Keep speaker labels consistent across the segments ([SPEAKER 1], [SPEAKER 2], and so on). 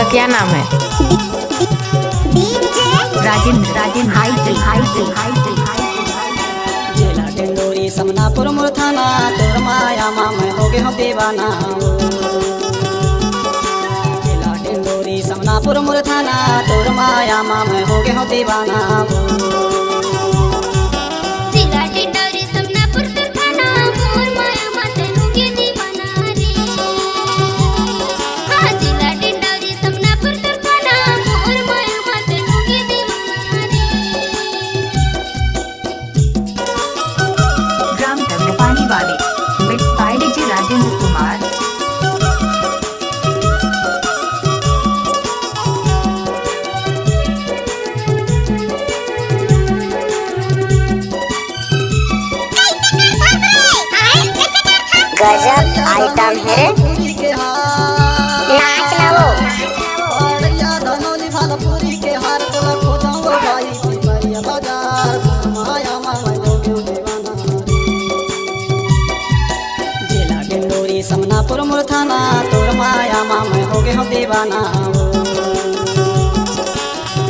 [SPEAKER 1] आपका क्या नाम है?
[SPEAKER 2] राजेंद्र राजेंद्र
[SPEAKER 3] जिला डिंडोरी समनापुर मोर थाना तोर माया मामे होगे हो दीवाना। जिला डिंडोरी समनापुर मोर थाना तोर माया मामे होगे हो दीवाना।
[SPEAKER 2] पानी वाले mix by DJ Rajendra Kumar.
[SPEAKER 4] गजब आइटम है, नाच ना वो।
[SPEAKER 3] धनोली भालपुरी के हार तोला खोजाऊंगा भाई पिपरिया बाजार माया मामा होगे हो दीवाना। जिला डिंडोरी समनापुर मोर थाना तोर माया मामा होगे हो दीवाना।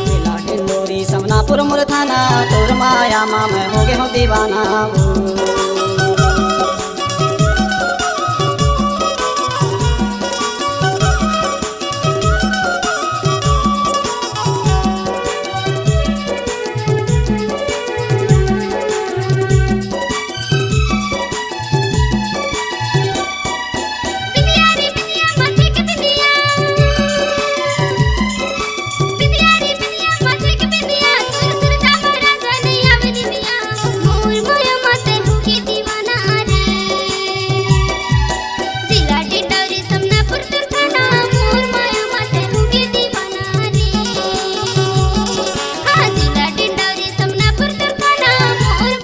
[SPEAKER 3] जिला डिंडोरी समनापुर मोर थाना तोर माया मामा होगे हो दीवाना।